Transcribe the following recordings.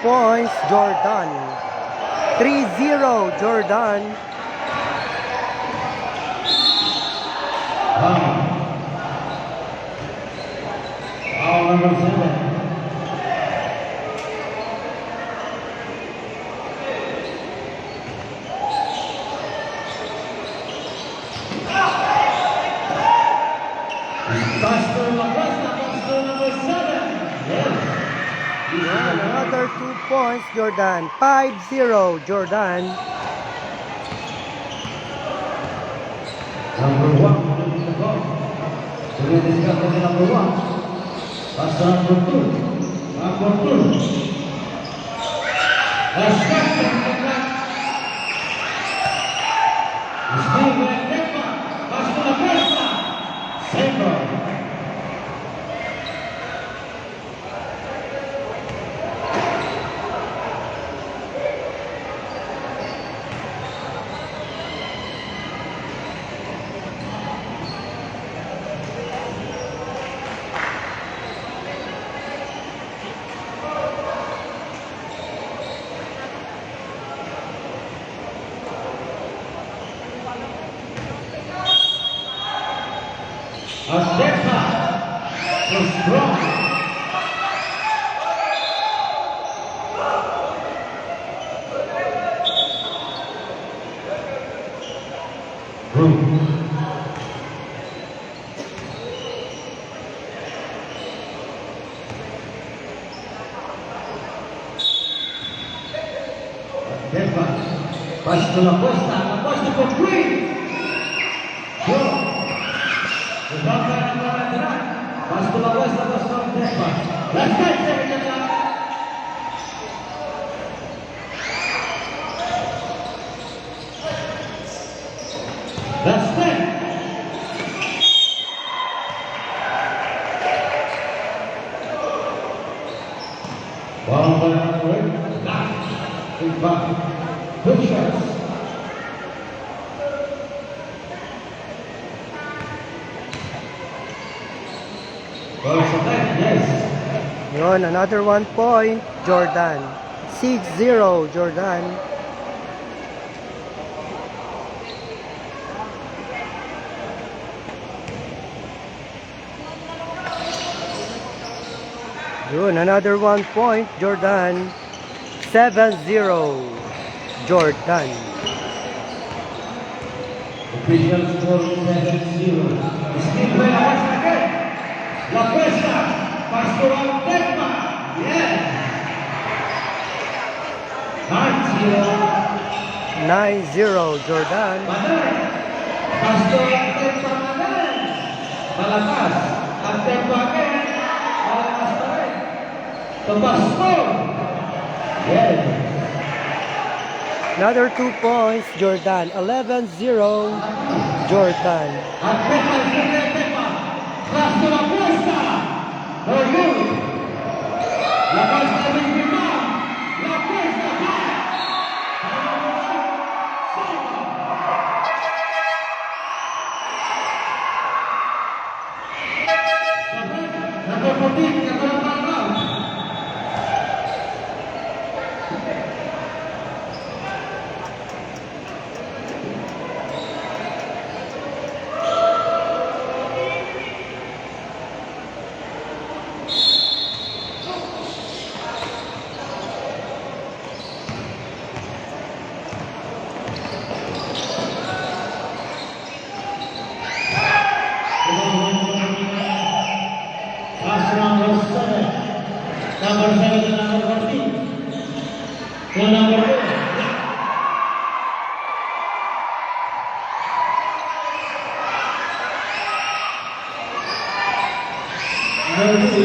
points, Jordan. 3-0, Jordan. Foul number 7. Another 2 points, Jordan. 5-0, Jordan. Number 1, the ball. So we discuss the number 1. Pass to number 2. Number 2. That's second. It's made by Tempa. Pass to the Pesta. Semper. Atepa is strong. Atepa, pass to la Cuesta for three. Good. Pass to la Cuesta, pass to Atepa. Let's get it. That's it. One by number 8. Big back. Good shots. Yes. Yun, another 1 point, Jordan. 6-0, Jordan. Yun, another 1 point, Jordan. 7-0, Jordan. Official score 7-0. Still by La Cuesta again. La Cuesta, pass to Atepa. Yes. 9-0, Jordan. Manan. Pass to Atepa Manan. Malakas. Atepa again. Malakas pa rin. To Pasto. Yes. Another 2 points, Jordan. 11-0, Jordan. Atepa, Atepa. Pass to La Cuesta. For you. La Cuesta will be down. La Cuesta back. Number 14, Catherine Palma. Pass number 7. Number 7 to number 14. To number 2. Number 2.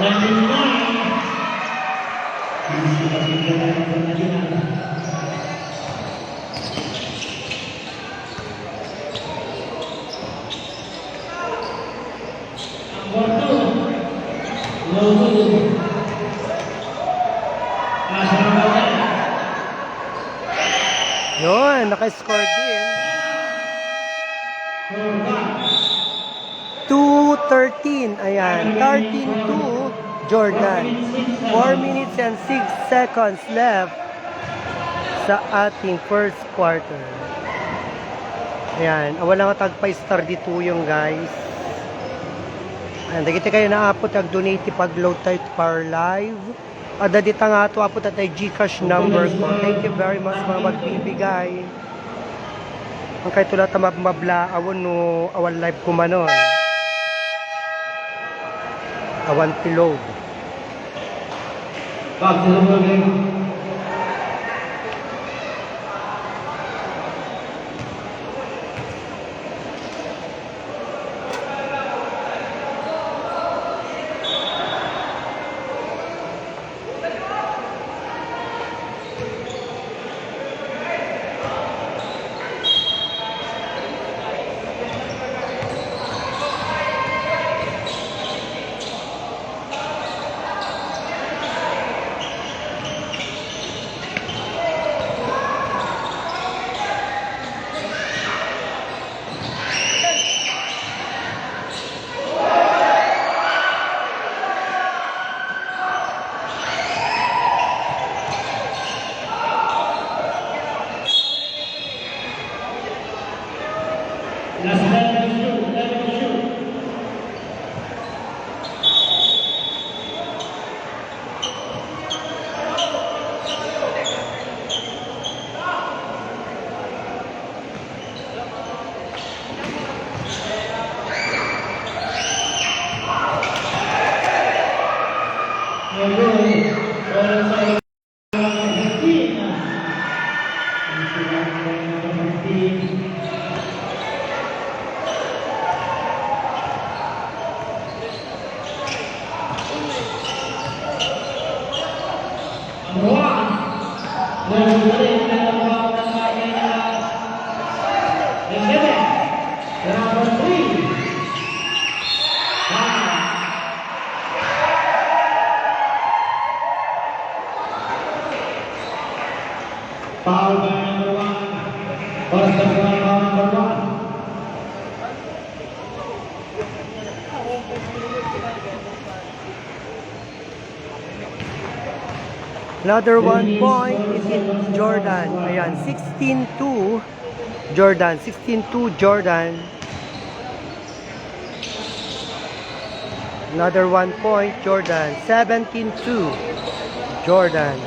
Number 9. Yun, naka-score din. 2 2:13. Ayan, 13-2 Jordan. 4 minutes and 6 seconds left sa ating first quarter. Ayan, wala nga tagpa-star dito yung guys. Ayan, dagiti kayo naapot ag donate pag-load tayo par live. Adadita nga ito apot at ay Gcash number ko. Thank you very much mga magbibigay. Ang kayo tulad na mabla awon no awan live kumanon. Awan pilog. Back to the game. Last time to shoot, let him shoot. Foul by number 1. First of all, foul number 1. Another 1 point is in Jordan. Ayan, 16-2 Jordan. 16-2 Jordan. Another 1 point Jordan. 17-2 Jordan.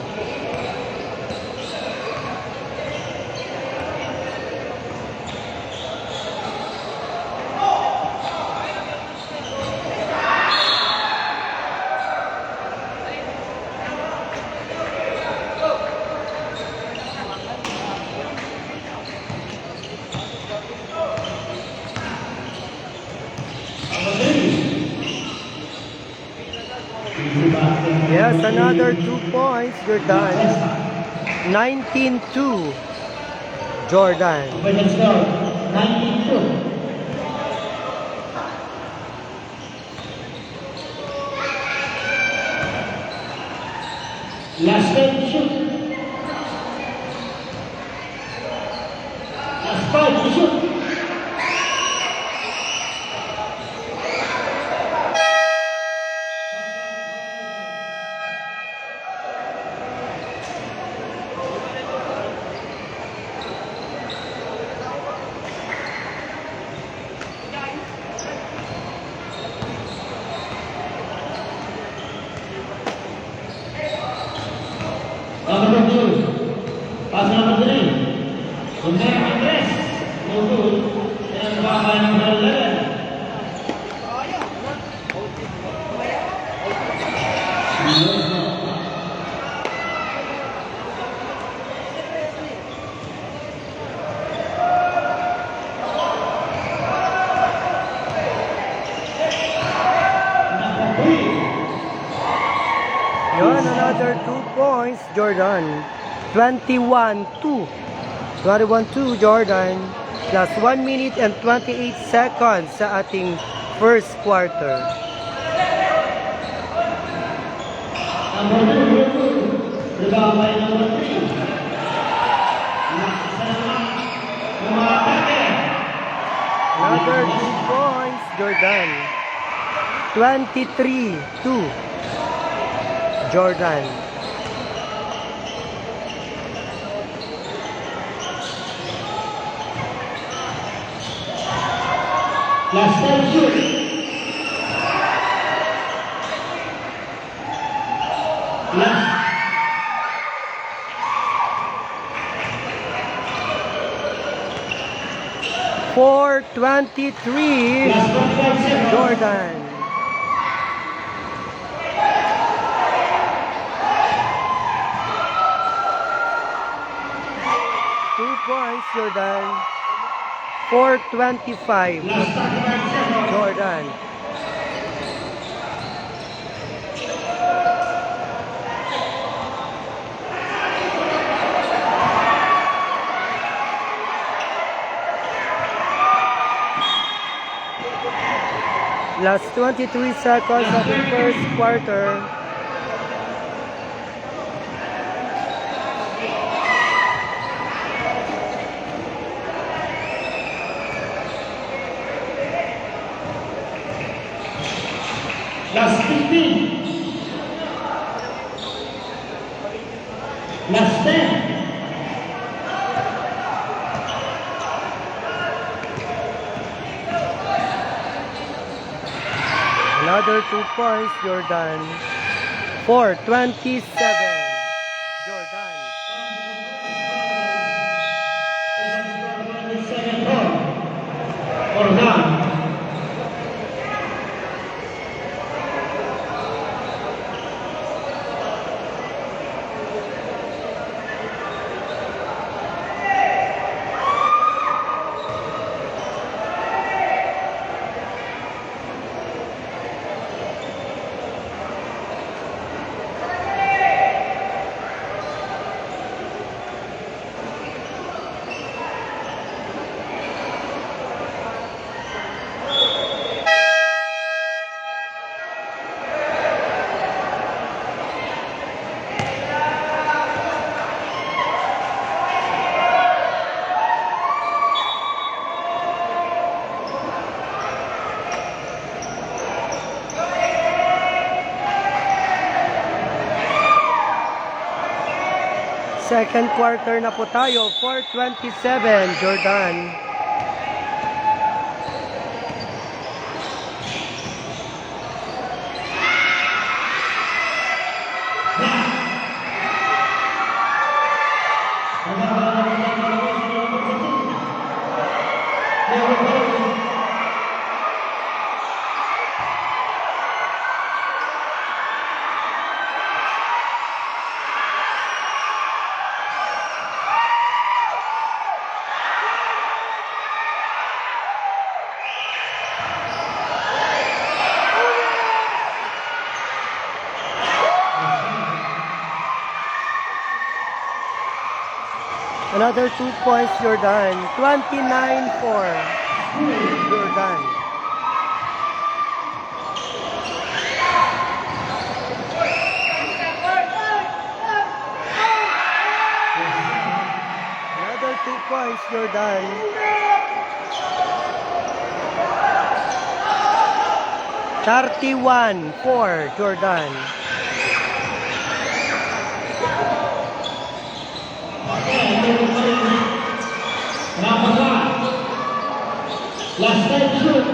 Yes, another 2 points. You're done. 19-2 Jordan. Let's go. 19-2. Last time to shoot. Last 5 to shoot. Number 2, pass number 3, Jose Andres, no good, and by number 11. Number 3. Yun, another 2 points, Jordan. 21-2. 21-2, Jordan. Plus 1 minute and 28 seconds sa ating first quarter. Number 2, rebound by number 3. Another 2 points, Jordan. 23-2. Jordan. Last time shoot. Last. 4:23. Last 45 seconds. Jordan. Two points, Jordan. 4:25. Last 35 seconds. Jordan. Last 23 seconds of the first quarter. Last 15. Last 10. Another 2 points, Jordan. 4:27. Jordan. Second ball. Jordan. Second quarter na po tayo. 4:27. Jordan. Another 2 points, Jordan. 29-4. Jordan. Another 2 points, Jordan. Thirty-one, 4, Jordan. Last time shoot.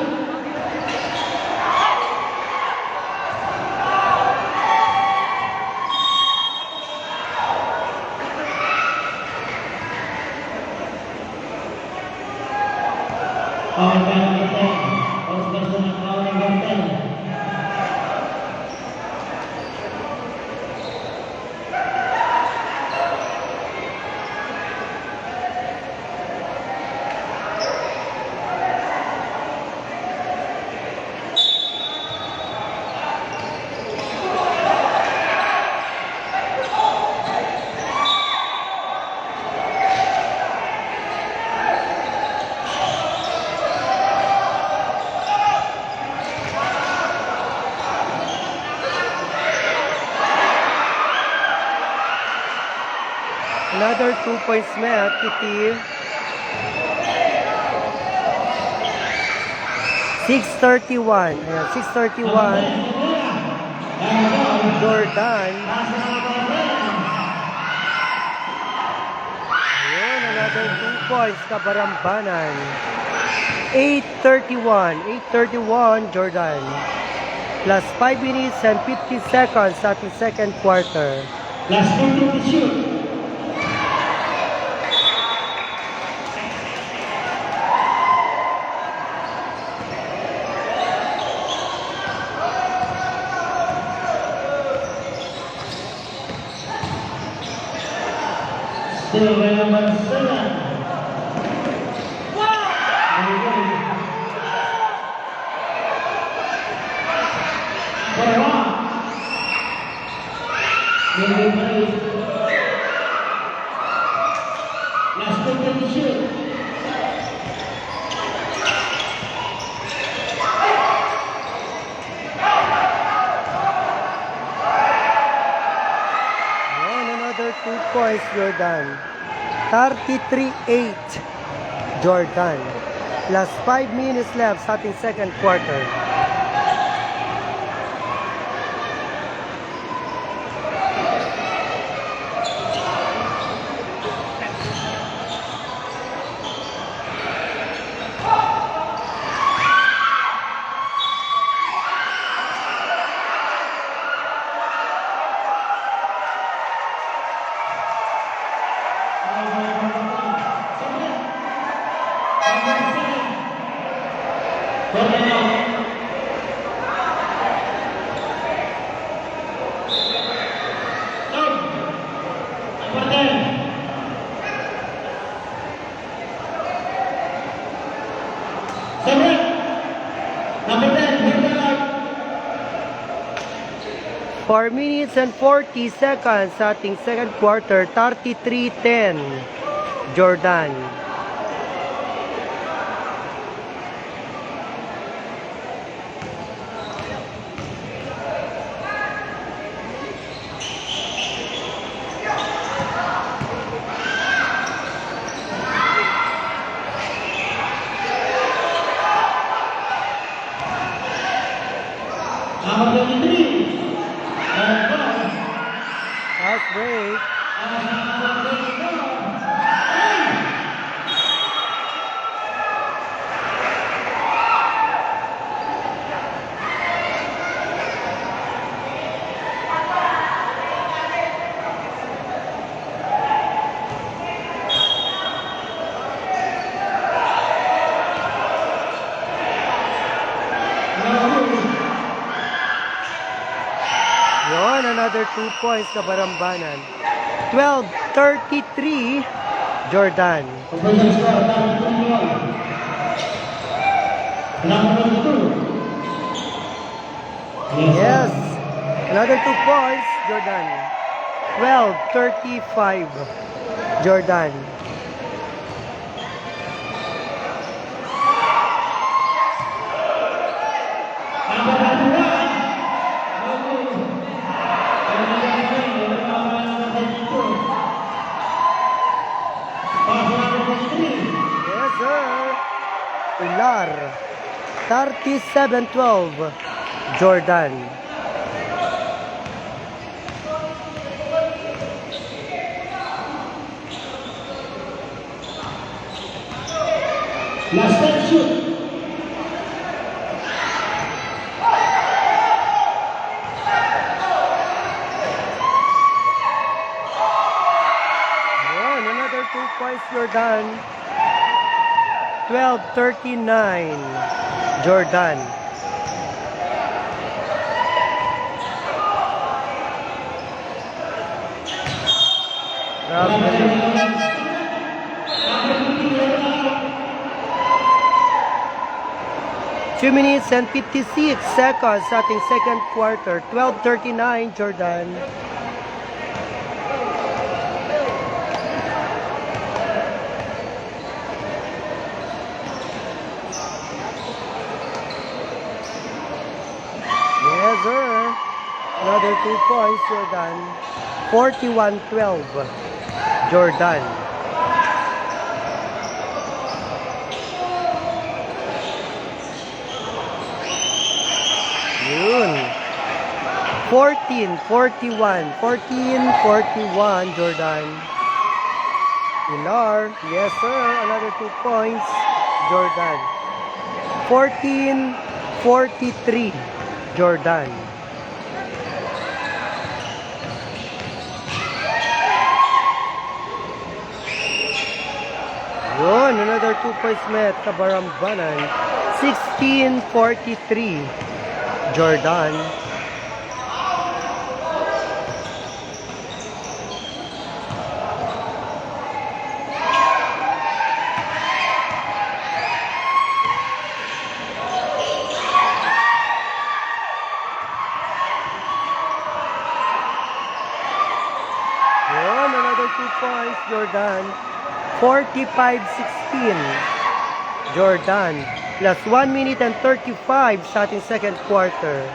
Power by number 10. First person at power number 10. Another 2 points met, Kitty. 6:31. Ayan, 6:31. Jordan. Ayun, another 2 points, Kabarambanan. 8:31. 8:31, Jordan. Plus 5 minutes and 50 seconds sa ating second quarter. Last 2 to shoot. Still by number 7. Last 2 to shoot. Ayan, another 2 points, Jordan. 33-8, Jordan. Plus 5 minutes left sa ating second quarter. Number 10, 4 minutes and 40 seconds sa ating second quarter. 33-10, Jordan. Number 23. Fast break. Yon, another 2 points, Kabarambanan. 12-33, Jordan. Yes, another 2 points, Jordan. 12-35, Jordan. Yes, sir. Pilar. 37-12, Jordan. Last 10 shoot. Yon, another 2 points, Jordan. 12-39, Jordan. Grabe. 2 minutes and 56 seconds sa ating second quarter. 12-39, Jordan. Yes, sir. Another 2 points, Jordan. 41-12, Jordan. Yun. 14-41. 14-41, Jordan. Pilar. Yes, sir. Another 2 points. Jordan. 14-43, Jordan. Yun, another 2 points met sa Barambanan. 16-43, Jordan. Yun, another 2 points, Jordan. 45-16, Jordan. Plus 1 minute and 35 sa ating second quarter.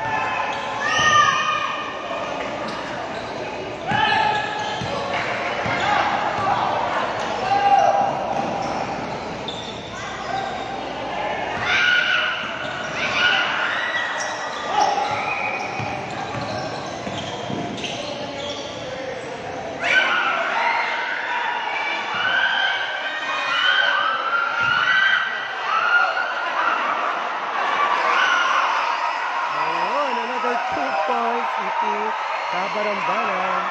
Barambanan.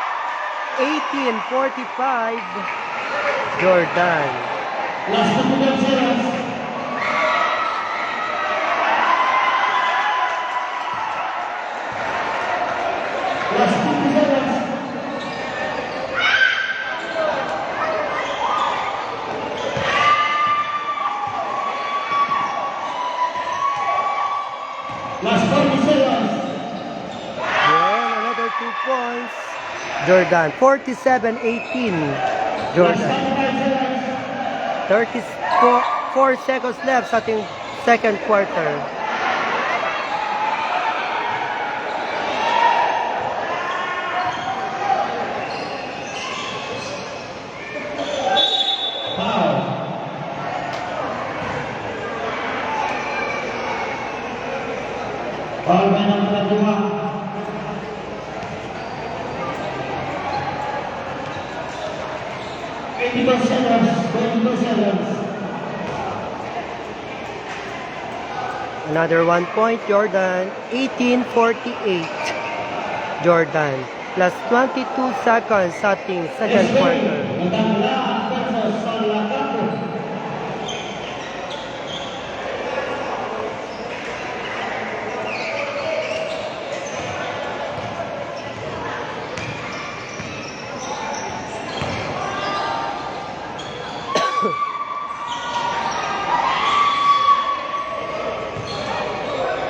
18-45, Jordan. Last na po seconds. Last 50 seconds. Last 40 seconds. Yun, another 2 points. Jordan, 47-18. Jordan. 34 seconds left sa ating second quarter. Foul by number 2. Another 1 point, Jordan. 18-48, Jordan. Plus 22 seconds sa ating second quarter.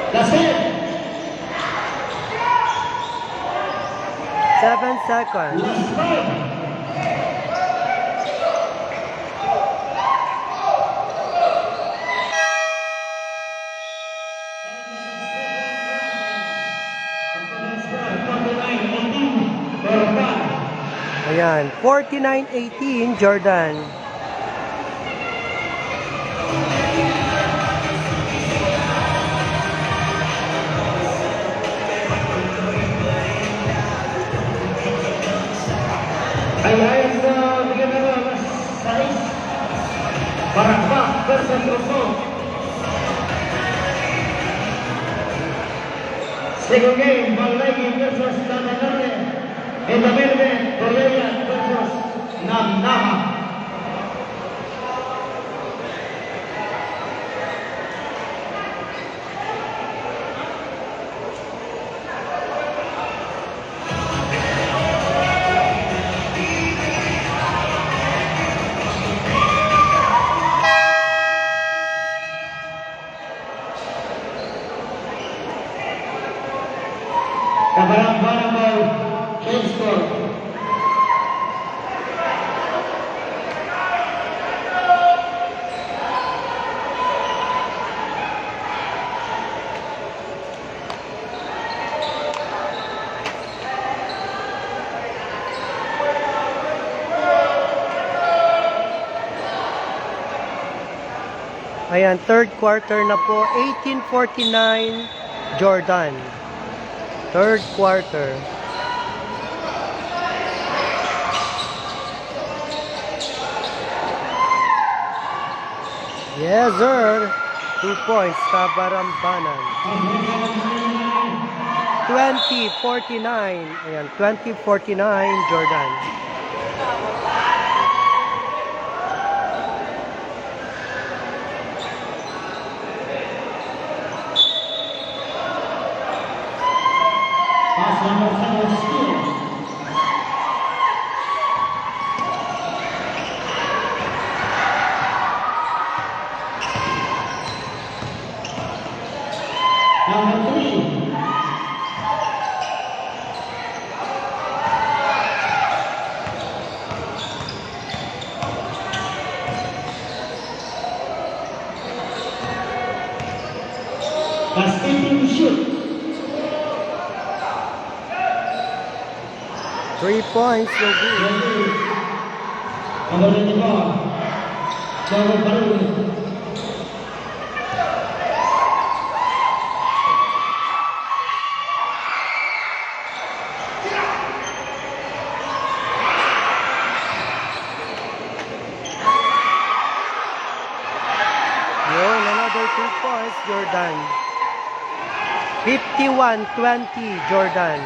That's it. 7 seconds. Last five. Ayan, 49-18, Jordan. Ayan sa bigyan na lang size. Barakbak versus Rosso. Second game, Malagi versus Tananare. In the verde, Correa versus Namnama. Kabarang-barang ball, change score. Ayan, third quarter na po. 18-49, Jordan. Third quarter. Yes, sir. 2 points, Kabarambanan. 20-49. Ayan, 20-49, Jordan. Pass number 7, steal. Number 3. Pass 15 shoot. 3 points, no good. Number 24. Joel Barul. Yun, another 2 points, Jordan. 51-20, Jordan.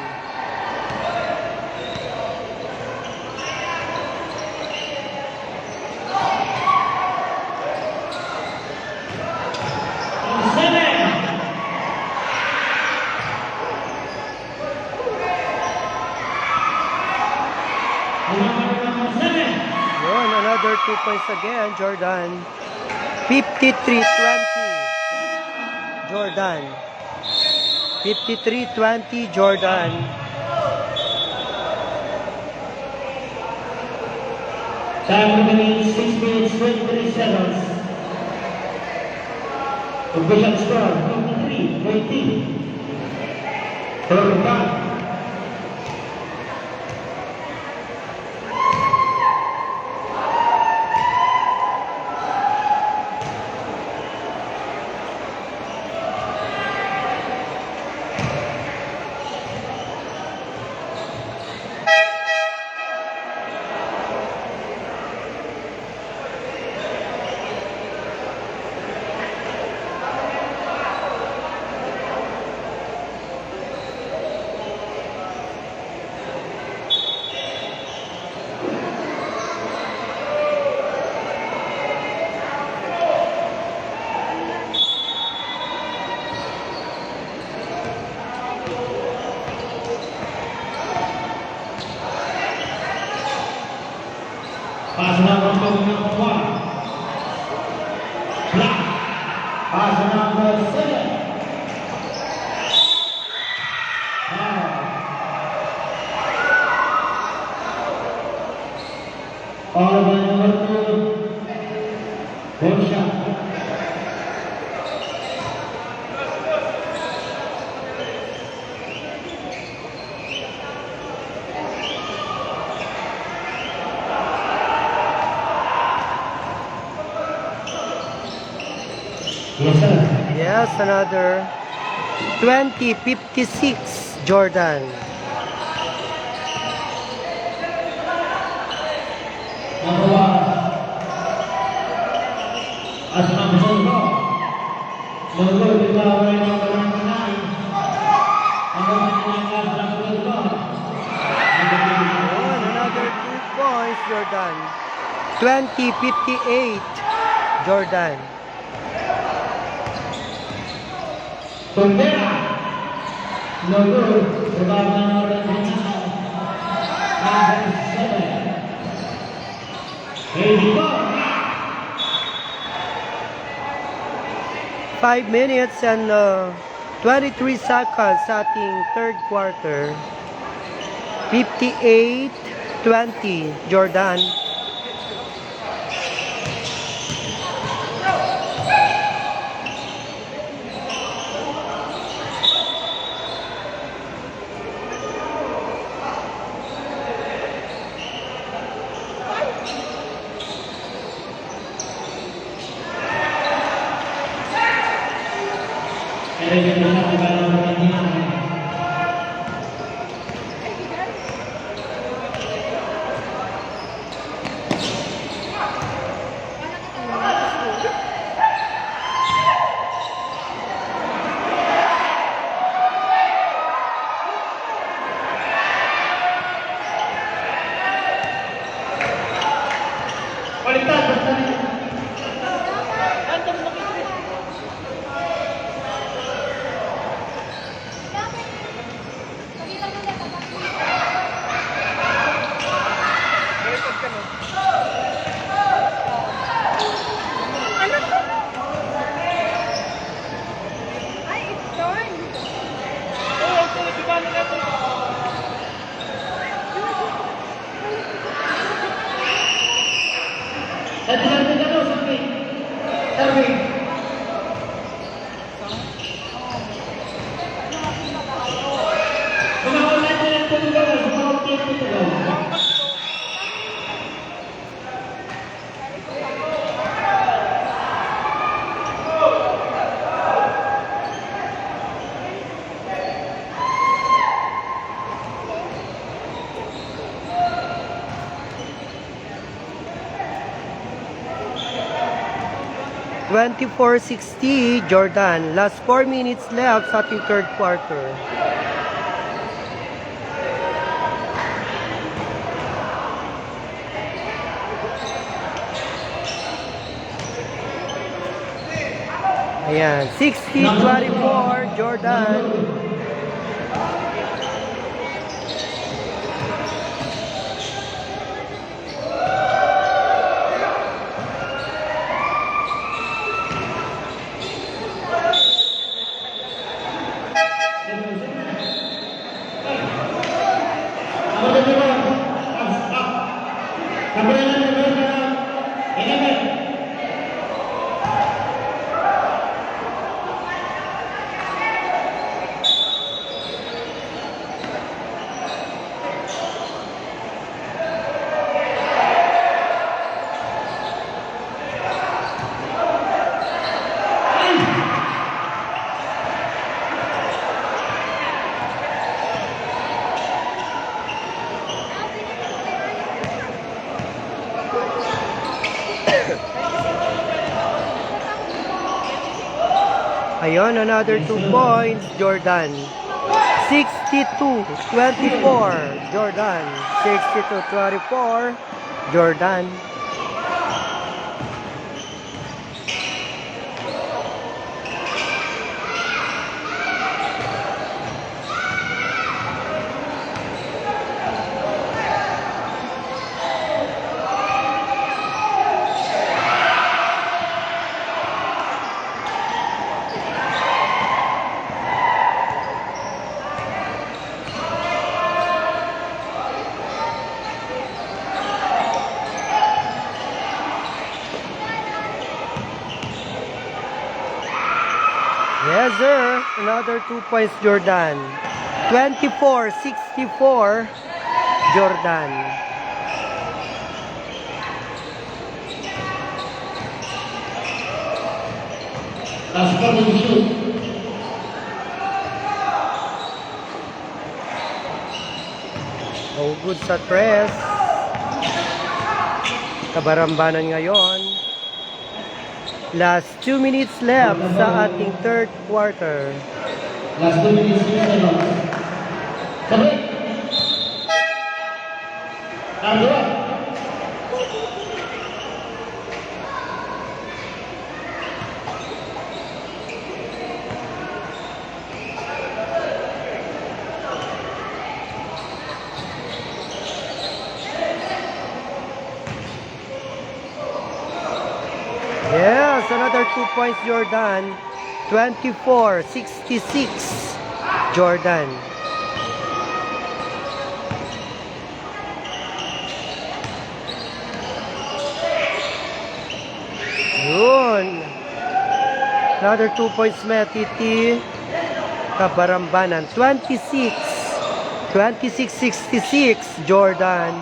Yun, another 2 points again, Jordan. 53-20, Jordan. 53-20, Jordan. Time remaining 6 minutes 23 seconds. Official score 53-20. Third back. Pass number 1. Black. Pass number 7. All by number 2. Good shot. Yes, sir. Yes, another 20-56, Jordan. Number 1. As number 4. Number 2, number 9. Number 99, as number 2. Yun, another 2 points, Jordan. 20-58, Jordan. Sondera. No good. Rebound number 99. Number 7. 84. 5 minutes and 23 seconds sa ating third quarter. 58-20, Jordan. And then the number 24-60, Jordan. Last 4 minutes left sa ating third quarter. Ayan, 60-24, Jordan. Ayun, another 2 points, Jordan. 62-24, Jordan. 62-24, Jordan. Yes, sir. Another 2 points, Jordan. 24-64, Jordan. Last couple to shoot. Oh, good sa press. Kabarambanan ngayon. Last 2 minutes left sa ating third quarter. Last 2 minutes seconds. Sabay. Dalawa. Yes, another 2 points, Jordan. 24-66, Jordan. Yun. Another 2 points, Metiti. Kabarambanan. 26-66, Jordan.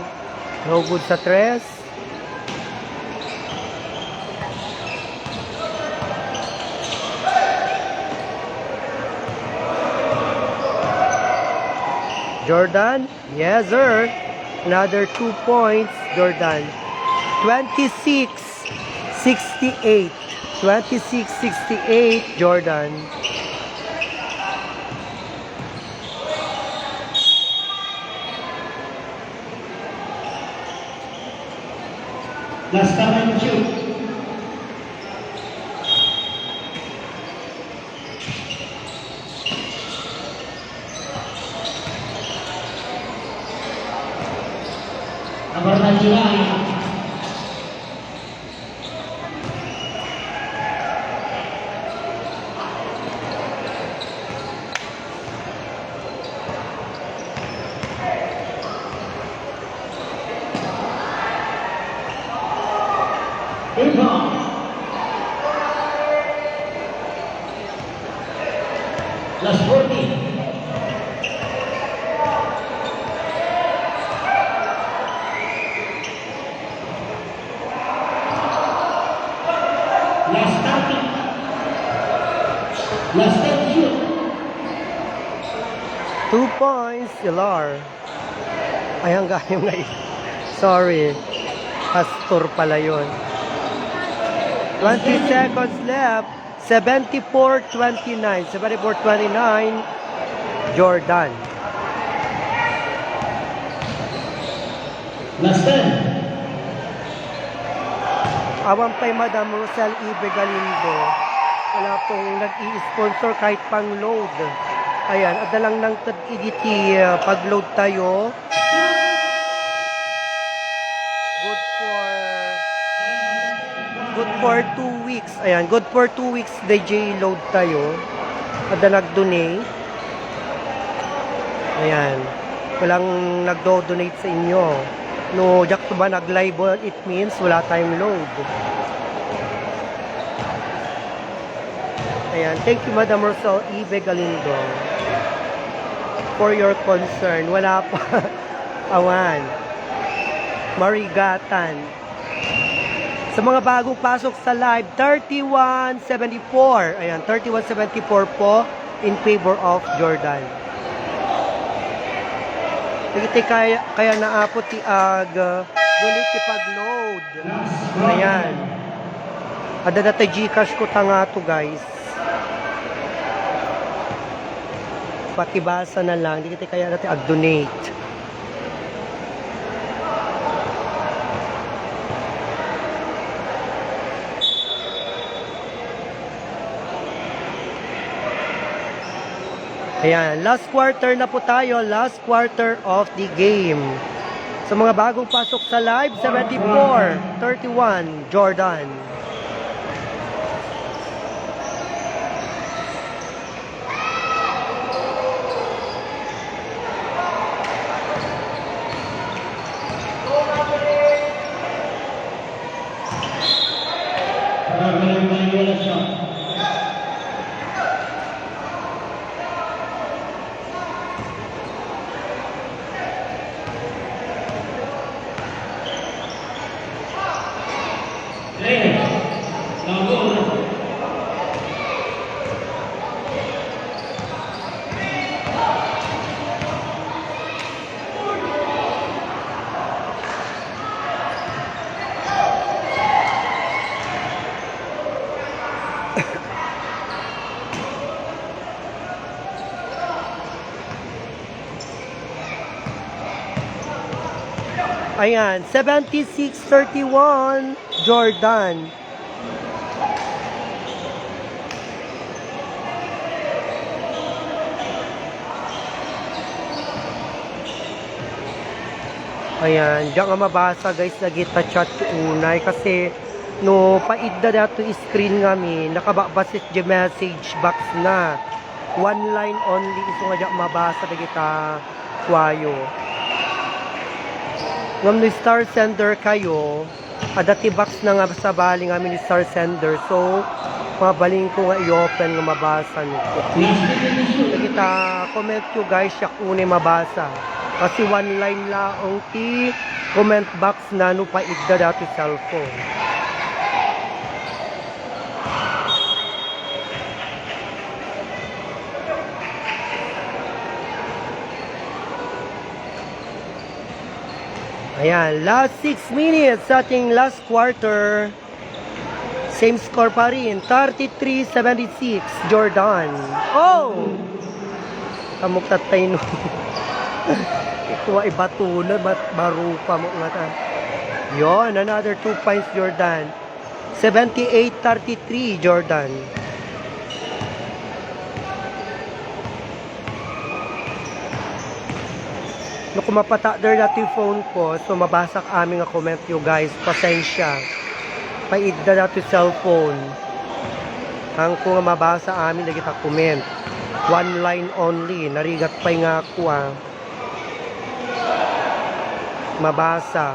No good sa tres. Jordan, yes sir. Another 2 points, Jordan. 26-68. 26-68, Jordan. Last time to shoot. Nomor 99. Last 40. Last 30. Last 10 shoot. 2 points, Ilar. Ay, hanggang yung Sorry. Pastor pala yun. 20 seconds left. 74-29. 74-29. Jordan. Last 10. Awang kay Madam Rosel Ibe Galindo. Wala pong nag-i-sponsor kahit pang load. Ayan, ada lang ng EDT pag-load tayo. Good for 2 weeks. Ayan, good for 2 weeks DJ load tayo. Ada nag-donate. Ayan. Walang nagdo-donate sa inyo. No, jak to ba nag-live, it means wala tayong load. Ayan, thank you Madam Rosel Ibe Galindo for your concern. Wala pa. Awan. Marigatan. Sa mga bagong pasok sa live, 3174. Ayan, 3174 po in favor of Jordan. Kaya naapot ti donate ti pag-load. Ayan. Ada na tayo Gcash ko tanga to guys. Pakibasa na lang. Hindi kita kaya natin ag-donate. Ayan, last quarter na po tayo, last quarter of the game. Sa mga bagong pasok sa live, 74-31, Jordan. Ayan, 76-31, Jordan. Ayan, diyan nga mabasa guys, nagita chat ko unay kasi no paidda dato screen ngami, nakababasit di message box na. One line only iso nga diyan mabasa nagita kwayo. Ngam ni star sender kayo, adati box na nga sa baling amin ni star sender. So, mabaling ko nga i-open nga mabasa nito. Kita comment nyo guys, siya unay mabasa. Kasi one line lang ti comment box na no pa idda dati cellphone. Ayan, last 6 minutes sa ating last quarter. Same score pa rin, 33-76, Jordan. Oh! Kamuk tatay no. Ikuha ibato na, barupa mo nga ta. Yon, another 2 points, Jordan. 78-33, Jordan. No, kung mapata-der natin yung phone ko, so mabasak aming nga comment nyo guys. Pasensya. Paidda natin cellphone. Ang kung mabasa amin, lagi ta comment. One line only. Narigat pa nga ako mabasa.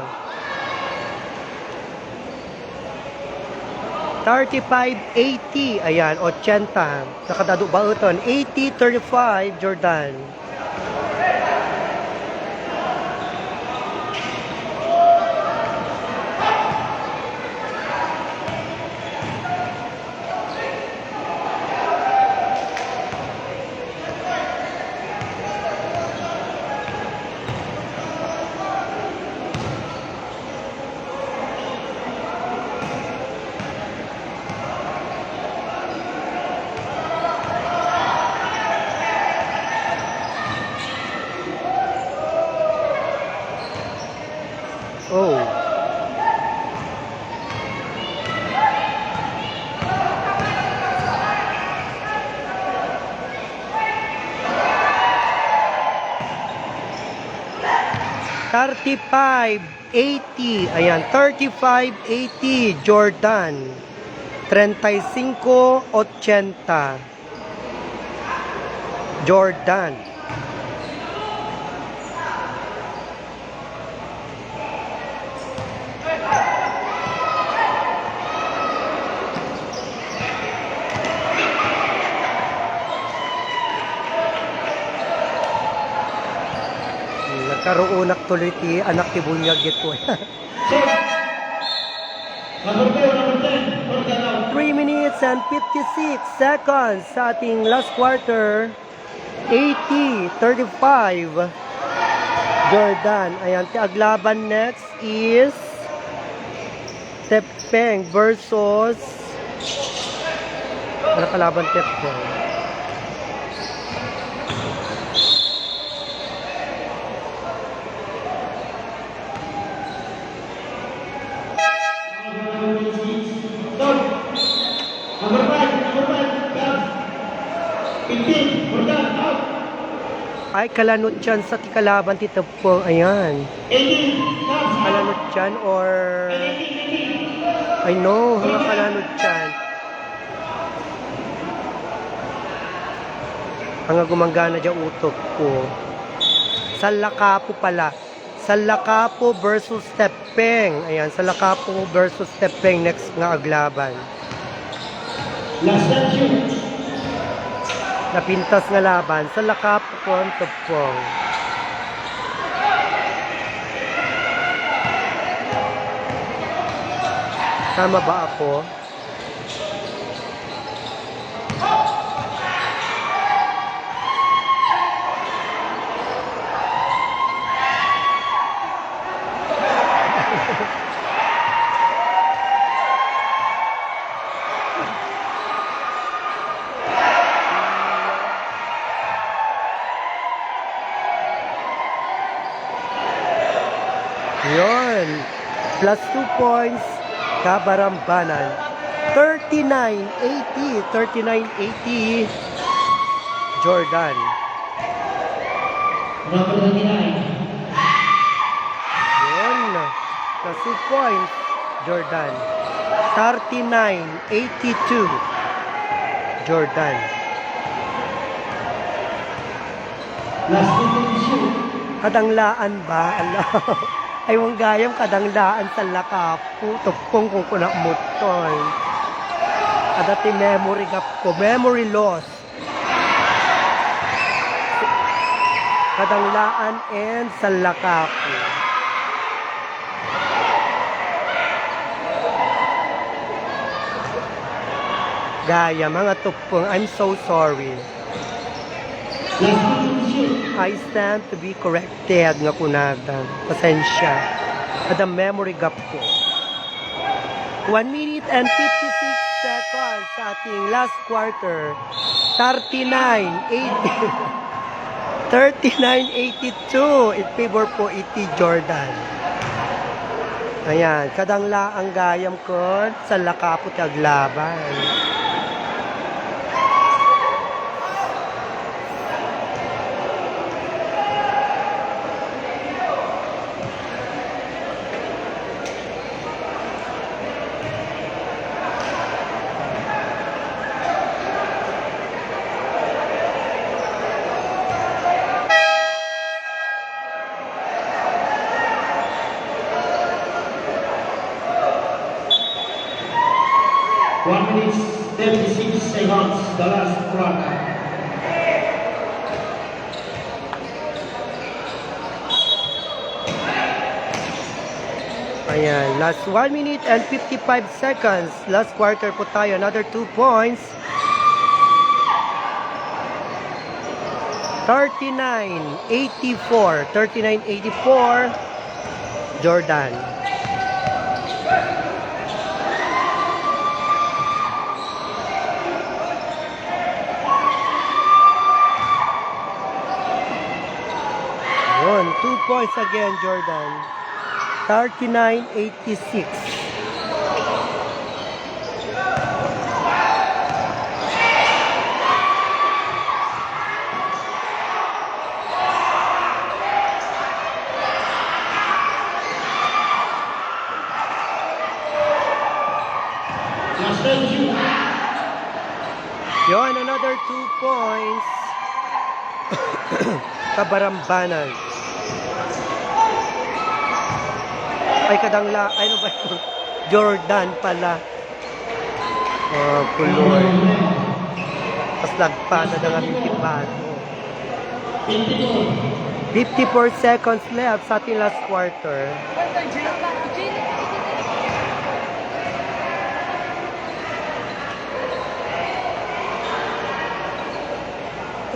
35-80. Ayan, 80. Nakadado ba ito? 80-35, Jordan. Oh. $35.80. Ayan, $35.80 Jordan. 35.80 Jordan. Nagkaroon tuloy ti anak ti bunyag ito. Number 10, Jordan out. 3 minutes and 56 seconds sa ating last quarter. 80-35 Jordan. Ayan, ti aglaban next is Tepeng versus ano kalaban Tepeng? Number 5, Cubs. 15, Jordan out. Ay, kalanot dyan sa ti kalaban ti Tepeng. Ayan. 18, Cubs out. Kalanot dyan or... 18. I know, mga kalanot dyan. Ang gumanggana dyan utok ko. Salakapo pala. Salakapo versus Tepeng. Ayan, Salakapo versus Tepeng next nga aglaban. Last section. Napintas nga laban. Salakapo kon Tepeng. Tama ba ako? Yun. Plus 2 points. Kabarambanan. 39-80. 39-80. Jordan. Number 29. Yun. Plus 2 points. Jordan. 39-82. Jordan. Last 2 shoot. Kadanglaan ba? Allah. Ay, wang gayam kadanglaan sa lakapo. Tupong kung kunak mo to. Adati memory gap ko. Memory loss. Kadanglaan and sa lakapo. Gaya, mga tupong. I'm so sorry. Last 2 shoot. I stand to be corrected nga kunagan. Pasensya. At ang memory gap ko. 1 minute and 56 seconds sa ating last quarter. 39-80. 39-82. In favor po iti Jordan. Ayan. Kadangla ang gayam ko sa lakapo taglaban. One minute, 36 seconds, the last quarter. Ayan, last 1 minute and 55 seconds. Last quarter po tayo. Another 2 points. 39-84. 39-84. Jordan. Yun, 2 points again, Jordan. 39-86. Last 10 Yon, another 2 points. Kabarambanan. Ay, kadangla. Ay, ano ba ito? Jordan pala. Oh, kulor. Tapos lagpada ng aming tipado. 54 seconds left sa ating last quarter.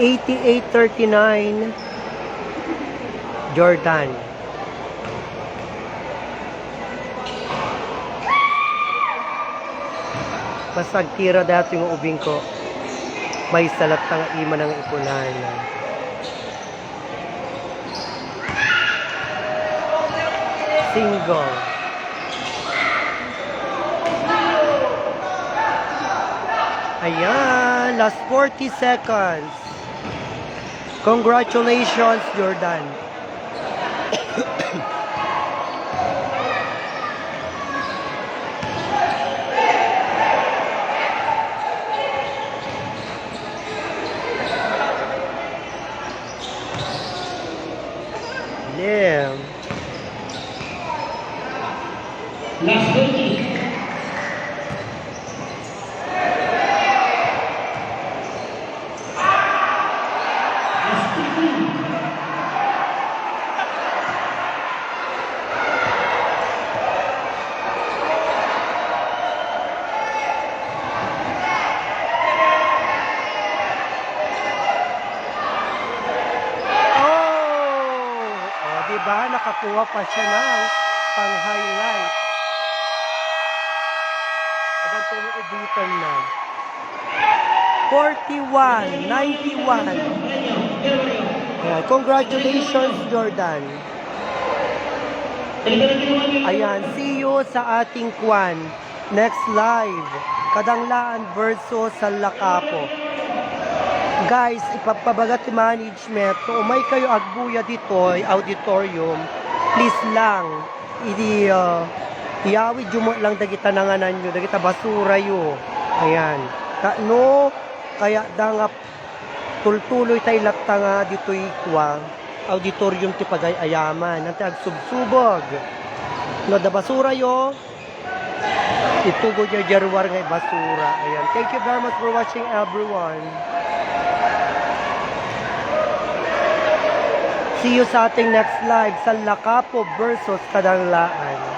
88-39 Jordan. Pasag tira dati yung ubing ko. May salat nga ima ng ipunan. Single. Ayan, last 40 seconds. Congratulations, Jordan. Yeah. Last 20. Diba? Nakakuha pa siya ng pang-highlight. Abang tumuubutan na. 41-91. Ayan. Congratulations, Jordan. Ayan. See you sa ating kwan. Next live. Kadanglaan versus sa Lakapo. Guys, ipapabagat management, kung umay kayo agbuya dito, auditorium, please lang, iawid mo lang dagita nanganan nyo, dagita basura yo. Ayan. No, kaya da nga tultuloy tayo lakta nga dito ikwa, auditorium ti pagay ayaman, nanti agsubsubog. No, da basura yo, itugo niya jarwar nga basura. Ayan. Thank you very much for watching, everyone. See you sa ating next live sa Lakapo versus Kadanglaan.